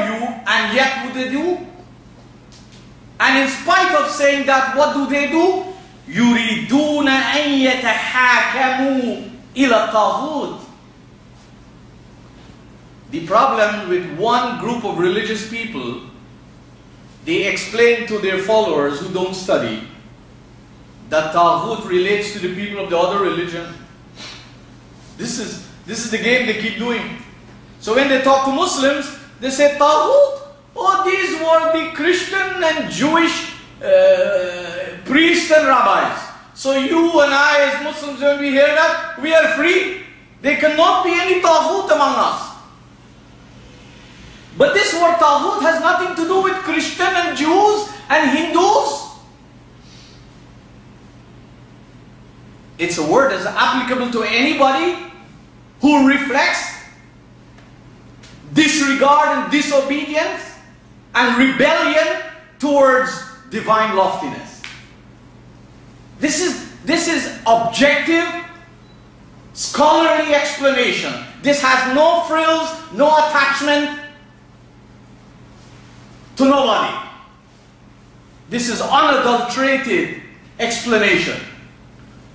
you, and yet what they do? And in spite of saying that, what do they do? يُرِيدُونَ أَن يَتَحَاكَمُوا إِلَى الطَّاغُوتِ. The problem with one group of religious people, they explain to their followers who don't study that Taghut relates to the people of the other religion. This is the game they keep doing. So when they talk to Muslims, they say Taghut. Oh, these were the Christian and Jewish priests and rabbis. So you and I as Muslims, when we hear that, we are free. There cannot be any Taghut among us. But this word Taghut has nothing to do with Christian and Jews and Hindus. It's a word that's applicable to anybody who reflects disregard and disobedience and rebellion towards divine loftiness. This is objective, scholarly explanation. This has no frills, no attachment to nobody. This is unadulterated explanation,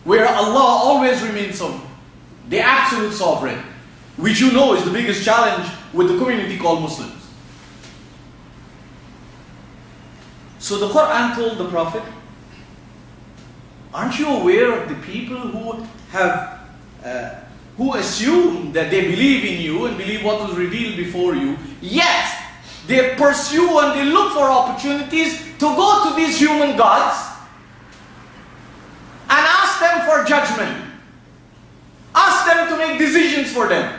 where Allah always remains the absolute sovereign, which you know is the biggest challenge with the community called Muslims. So the Qur'an told the Prophet, aren't you aware of the people who have who assume that they believe in you and believe what was revealed before you, yet they pursue and they look for opportunities to go to these human gods and ask them for judgment. Ask them to make decisions for them.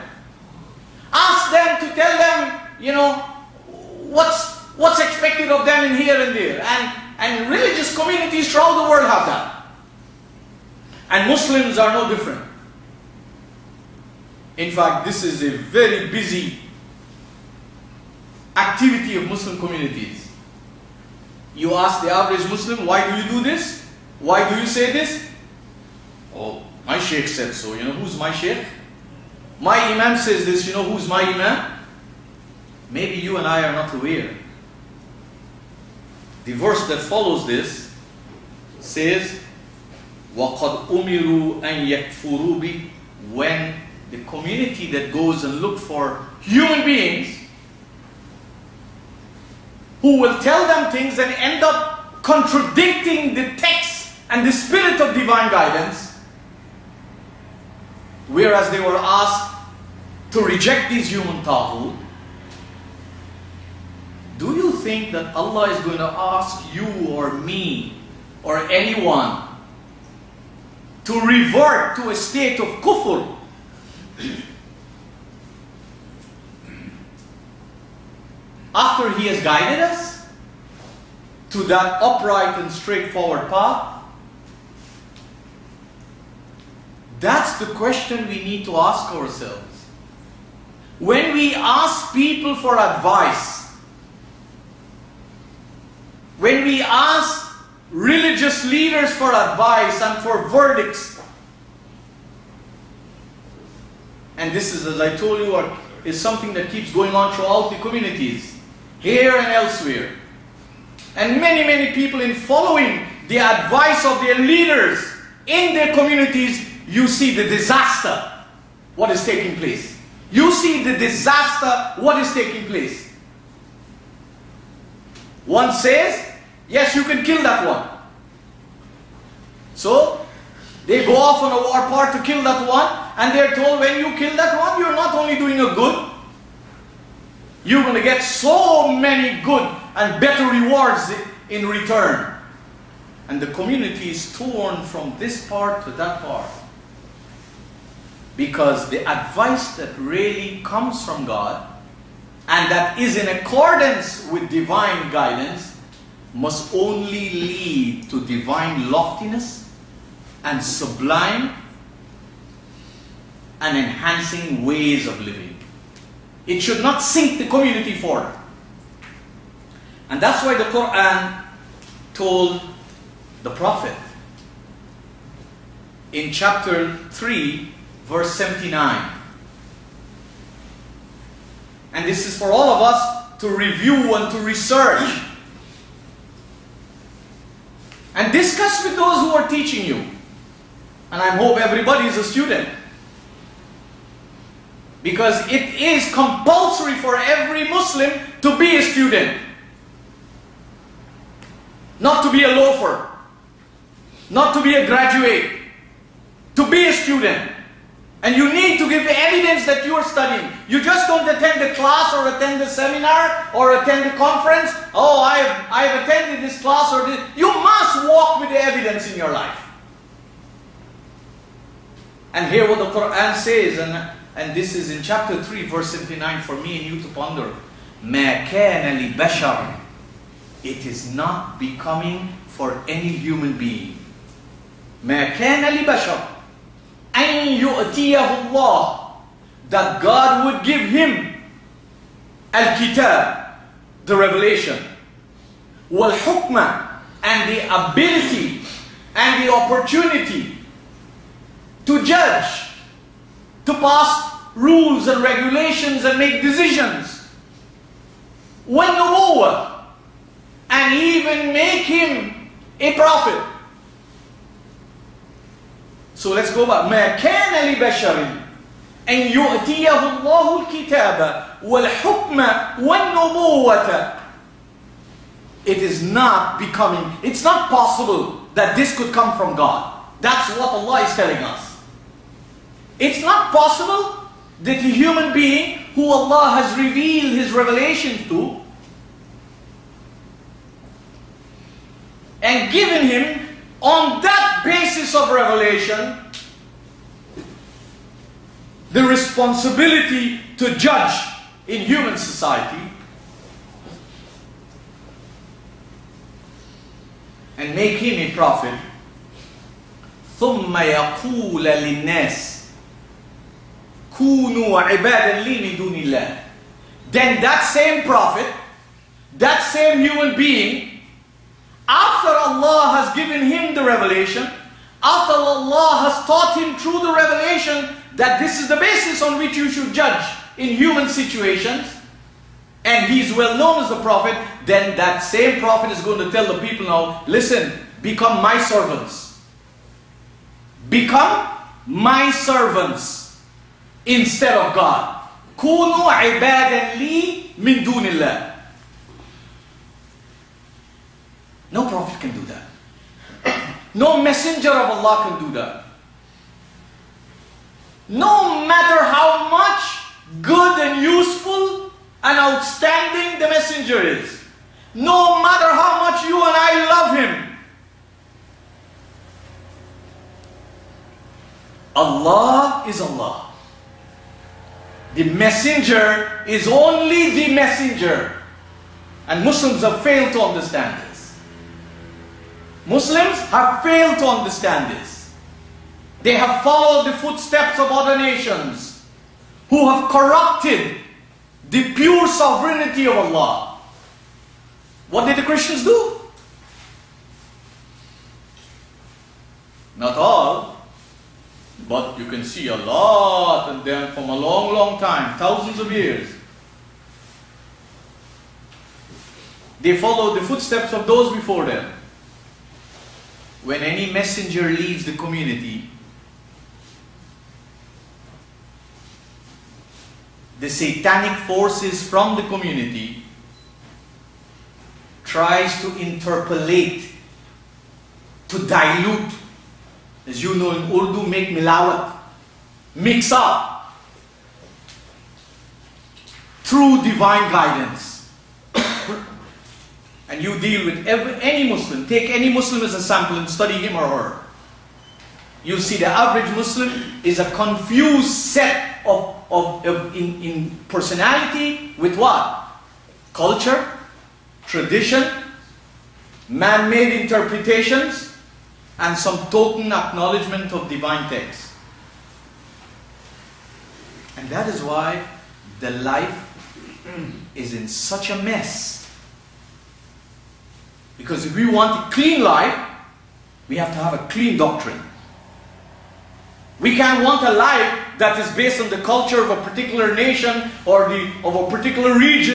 Ask them to tell them, you know, what's expected of them in here and there. And religious communities throughout the world have that. And Muslims are no different. In fact, this is a very busy activity of Muslim communities. You ask the average Muslim, why do you do this? Why do you say this? Oh, my sheikh said so. You know who's my sheikh? My imam says this. You know who's my imam? Maybe you and I are not aware. The verse that follows this says, وَقَدْ أُمِرُوا أَن يَكْفُرُوا بِهِ. When the community that goes and look for human beings who will tell them things and end up contradicting the text and the spirit of divine guidance, whereas they were asked to reject these human taghut, do you think that Allah is going to ask you or me or anyone to revert to a state of kufr after He has guided us to that upright and straightforward path? That's the question we need to ask ourselves. When we ask people for advice, when we ask religious leaders for advice and for verdicts, and this is, as I told you, is something that keeps going on throughout the communities, here and elsewhere. And many people, in following the advice of their leaders in their communities, you see the disaster, what is taking place. You see the disaster, what is taking place. One says, yes, you can kill that one. So, they go off on a war part to kill that one, and they're told, when you kill that one, you're not only doing a good, you're going to get so many good and better rewards in return. And the community is torn from this part to that part. Because the advice that really comes from God and that is in accordance with divine guidance must only lead to divine loftiness and sublime and enhancing ways of living. It should not sink the community further. And that's why the Qur'an told the Prophet in chapter 3, verse 79. And this is for all of us to review and to research and discuss with those who are teaching you. And I hope everybody is a student, because it is compulsory for every Muslim to be a student, not to be a loafer, not to be a graduate, to be a student. And you need to give evidence that you are studying. You just don't attend a class or attend a seminar or attend a conference. Oh, I've attended this class or this. You must walk with the evidence in your life. And hear what the Qur'an says, and this is in chapter 3, verse 79, for me and you to ponder. مَا كَانَ لِبَشَرٍ. It is not becoming for any human being. مَا كَانَ لِبَشَرٍ أَن يُؤْتِيَهُ اللَّهُ, that God would give him al-kitab, the revelation, wal-hukma, and the ability and the opportunity to judge, to pass rules and regulations and make decisions, وَالنُّبُوَّةِ, and even make him a prophet. So let's go back. مَا كَانَ لِبَشَرٍ أَن يُؤْتِيَهُ اللَّهُ الْكِتَابَ وَالْحُكْمَ وَالنُّبُوَّةَ. It is not becoming, it's not possible that this could come from God. That's what Allah is telling us. It's not possible that a human being who Allah has revealed His revelation to and given him on that basis of revelation the responsibility to judge in human society and make him a prophet, ثُمَّ يَقُولَ لِلنَّاسِ كُونُوا عِبَادًا لِي مِن دُونِ اللَّهِ. Then that same prophet, that same human being, after Allah has given him the revelation, after Allah has taught him through the revelation that this is the basis on which you should judge in human situations, and he's well known as the prophet, then that same prophet is going to tell the people now, listen, become my servants. Become my servants instead of God. كُونُوا عِبَادًا لِي مِن دُونِ اللَّهِ. No prophet can do that. No messenger of Allah can do that. No matter how much good and useful and outstanding the messenger is, no matter how much you and I love him, Allah is Allah. The messenger is only the messenger. And Muslims have failed to understand this. Muslims have failed to understand this. They have followed the footsteps of other nations who have corrupted the pure sovereignty of Allah. What did the Christians do? Not all, but you can see a lot of them from a long, long time, thousands of years. They followed the footsteps of those before them. When any messenger leaves the community, the satanic forces from the community tries to interpolate, to dilute, as you know in Urdu, make milawat, mix up, through divine guidance. And you deal with any Muslim, take any Muslim as a sample and study him or her. You see the average Muslim is a confused set in personality with what? Culture, tradition, man-made interpretations, and some token acknowledgement of divine text. And that is why the life is in such a mess. Because if we want a clean life, we have to have a clean doctrine. We can't want a life that is based on the culture of a particular nation or of a particular region.